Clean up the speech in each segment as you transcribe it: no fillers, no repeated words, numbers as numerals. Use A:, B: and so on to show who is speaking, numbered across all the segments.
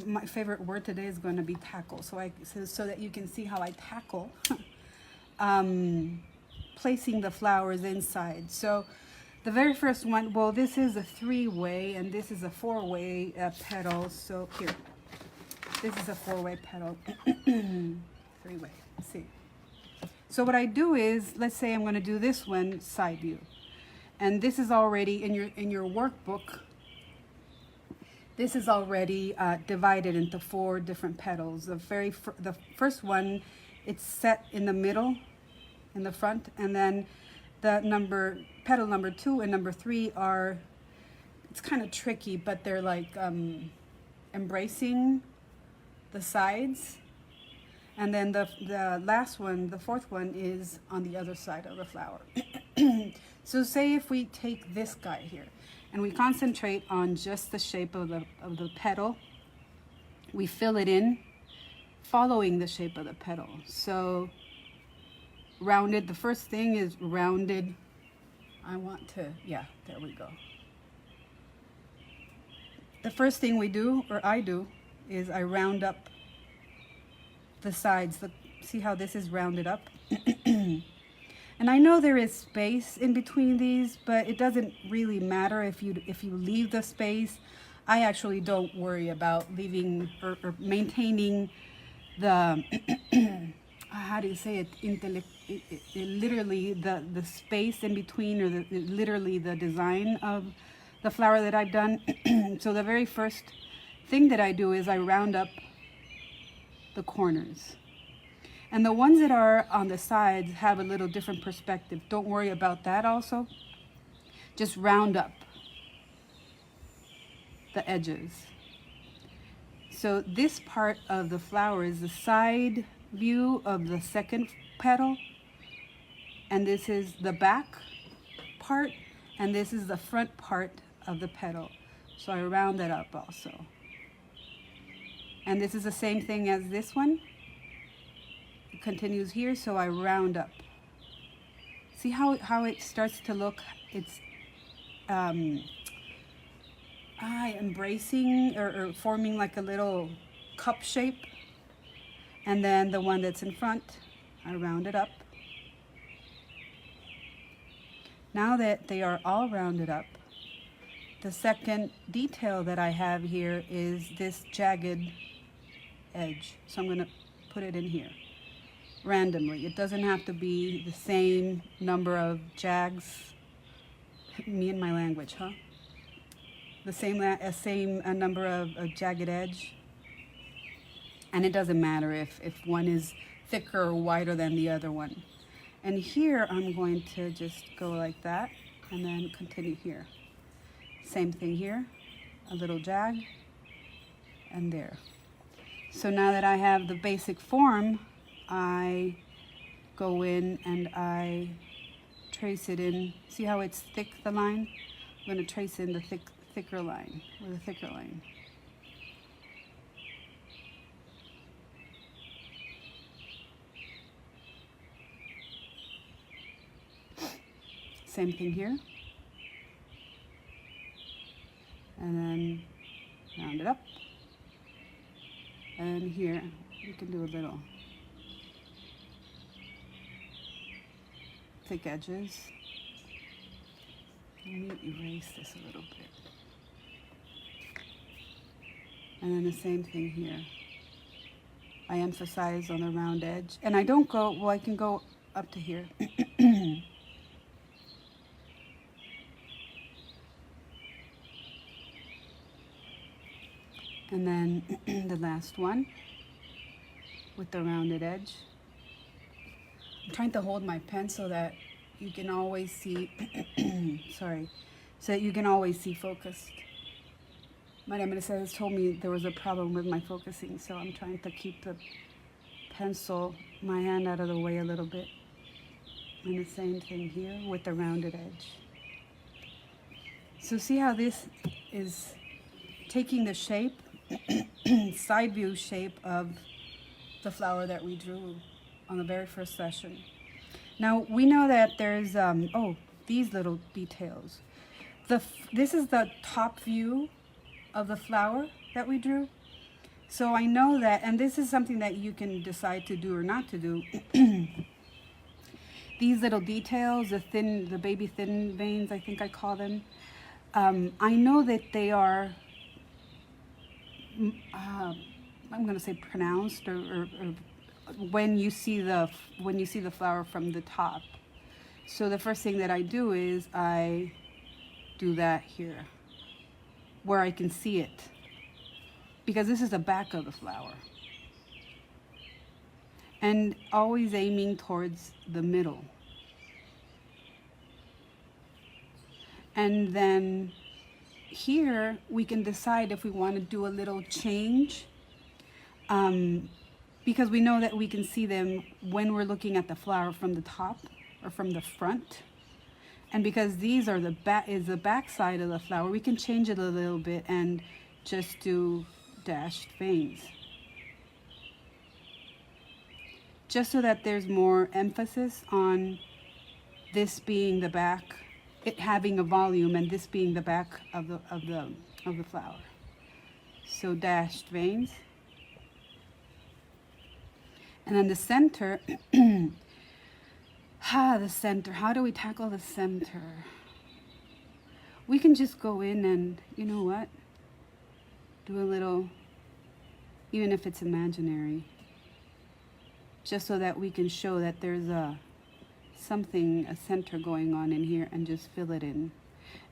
A: my favorite word today is going to be tackle. So that you can see how I tackle placing the flowers inside. So the very first one, well, this is a 3-way and this is a 4-way petal. So here, this is a 4-way petal, 3-way. See. So what I do is, let's say I'm going to do this one side view, and this is already in your workbook. This is already divided into 4 different petals. The first one, it's set in the middle, in the front, and then the petal number 2 and number 3 are, it's kind of tricky, but they're like embracing the sides. And then the last one, the 4th one, is on the other side of the flower. So say if we take this guy here and we concentrate on just the shape of the petal, we fill it in following the shape of the petal. So rounded, the first thing is rounded. Yeah, there we go. The first thing we do, or I do, is I round up the sides. See how this is rounded up? And I know there is space in between these, but it doesn't really matter if you leave the space. I actually don't worry about leaving or maintaining the how do you say it, literally the space in between, or literally the design of the flower that I've done. So the very first thing that I do is I round up the corners, and the ones that are on the sides have a little different perspective. Don't worry about that. Also, just round up the edges. So this part of the flower is the side view of the second petal, and this is the back part, and this is the front part of the petal. So I round that up also. And this is the same thing as this one. It continues here, so I round up. See how it starts to look? It's embracing or forming like a little cup shape. And then the one that's in front, I round it up. Now that they are all rounded up, the second detail that I have here is this jagged edge. So I'm going to put it in here randomly. It doesn't have to be the same number of jags. Me and my language, huh? The same number of jagged edge. And it doesn't matter if one is thicker or wider than the other one. And here I'm going to just go like that and then continue here. Same thing here, a little jag, and there. So now that I have the basic form, I go in and I trace it in. See how it's thick, the line? I'm going to trace in the thicker line with a thicker line. Same thing here. And then round it up. And here you can do a little thick edges. Let me erase this a little bit. And then the same thing here. I emphasize on the round edge. And I don't go, well, I can go up to here. And then the last one with the rounded edge. I'm trying to hold my pen so that you can always see, sorry, so that you can always see focused. My Emmalicia has told me there was a problem with my focusing, so I'm trying to keep the pencil, my hand out of the way a little bit. And the same thing here with the rounded edge. So see how this is taking the shape, side view shape of the flower that we drew on the very first session. Now we know that there's these little details. This is the top view of the flower that we drew, So I know that, and this is something that you can decide to do or not to do. These little details, the baby thin veins, I think I call them. I know that they are, I'm going to say pronounced, or when you see the flower from the top. So the first thing that I do is I do that here, where I can see it, because this is the back of the flower. And always aiming towards the middle. And then here we can decide if we want to do a little change, because we know that we can see them when we're looking at the flower from the top or from the front. And because these are the back side of the flower, we can change it a little bit and just do dashed veins, just so that there's more emphasis on this being the back, it having a volume, and this being the back of the flower. So dashed veins. And then the center, the center, how do we tackle the center? We can just go in and, you know what, do a little, even if it's imaginary, just so that we can show that there's a center going on in here, and just fill it in.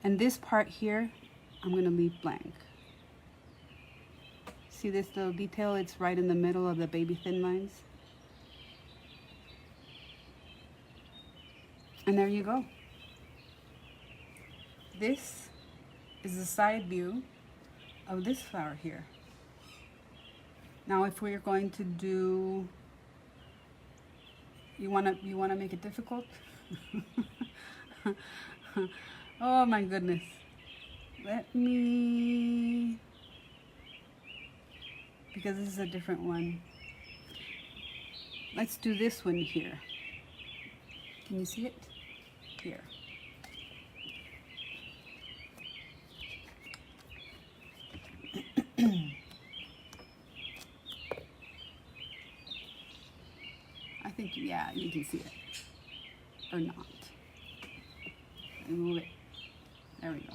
A: And this part here, I'm going to leave blank. See this little detail? It's right in the middle of the baby thin lines. And there you go. This is the side view of this flower here. Now if we're going to do, you wanna make it difficult? Oh my goodness. Let me, because this is a different one. Let's do this one here. Can you see it? Here. I think, yeah, you can see it. Or not. Move it. There we go.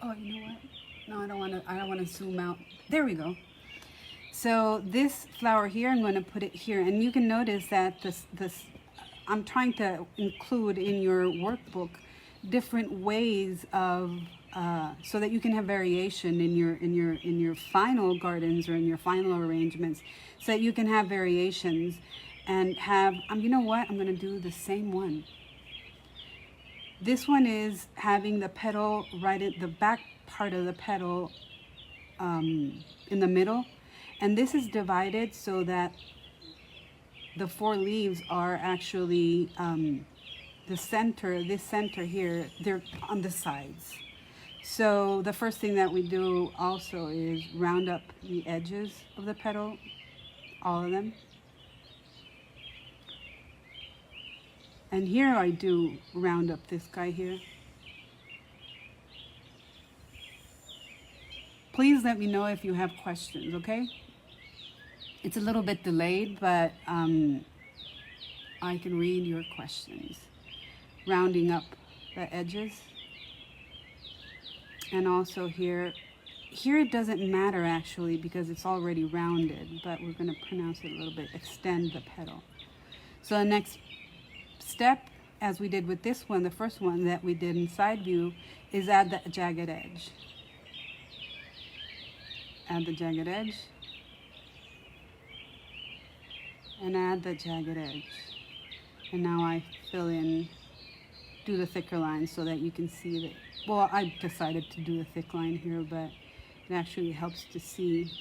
A: Oh, you know what? No, I don't want to zoom out. There we go. So this flower here, I'm going to put it here, and you can notice that this I'm trying to include in your workbook different ways of so that you can have variation in your final gardens or in your final arrangements, so that you can have variations and have you know what, I'm going to do the same one. This one is having the petal right at the back part of the petal in the middle. And this is divided so that the 4 leaves are actually the center, this center here, they're on the sides. So the first thing that we do also is round up the edges of the petal, all of them. And here I do round up this guy here. Please let me know if you have questions, okay? It's a little bit delayed, but I can read your questions. Rounding up the edges. And also here it doesn't matter actually because it's already rounded, but we're going to pronounce it a little bit, extend the petal. So the next step, as we did with this one, the first one that we did in side view, is add the jagged edge. Add the jagged edge. And add the jagged edge. And now I fill in, do the thicker line so that you can see that. Well, I decided to do the thick line here, but it actually helps to see,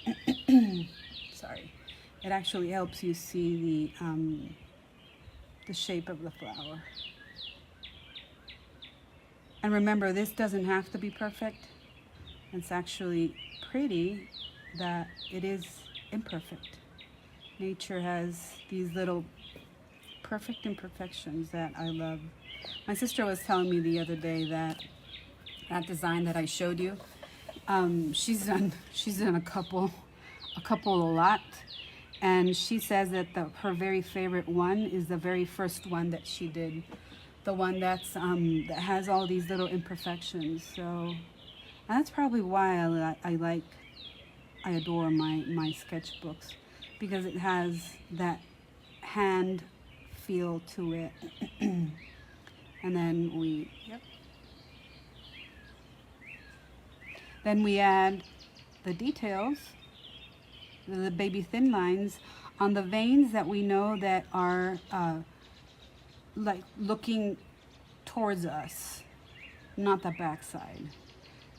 A: sorry, it actually helps you see the shape of the flower. And remember, this doesn't have to be perfect. It's actually pretty that it is imperfect. Nature has these little perfect imperfections that I love. My sister was telling me the other day that that design that I showed you. She's done a couple a lot, and she says that her very favorite one is the very first one that she did, the one that's that has all these little imperfections. So that's probably why I adore my sketchbooks, because it has that hand feel to it. And then then we add the details, the baby thin lines on the veins that we know that are like looking towards us, not the back side.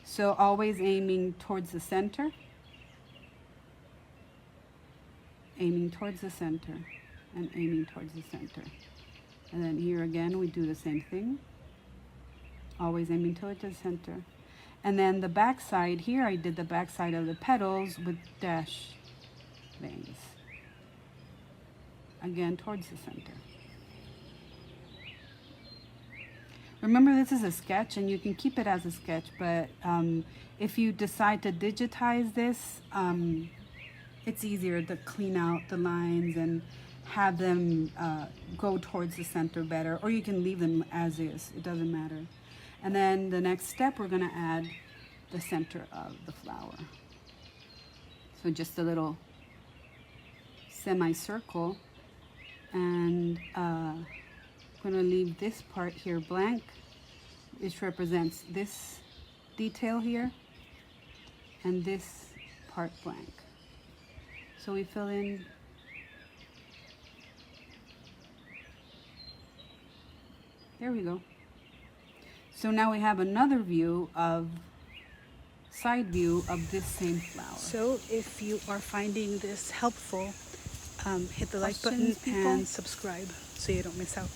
A: So always aiming towards the center, aiming towards the center, and aiming towards the center. And then here again we do the same thing, always aiming towards the center. And then the back side, here I did the back side of the petals with dash veins, again towards the center. Remember, this is a sketch and you can keep it as a sketch, but if you decide to digitize this, it's easier to clean out the lines and have them go towards the center better, or you can leave them as is, it doesn't matter. And then the next step, we're going to add the center of the flower. So just a little semicircle, and I'm going to leave this part here blank, which represents this detail here, and this part blank. So we fill in there we go. So now we have another view of, side view of this same flower.
B: So if you are finding this helpful, hit the like button
A: Questions, people?
B: and subscribe so you don't miss out.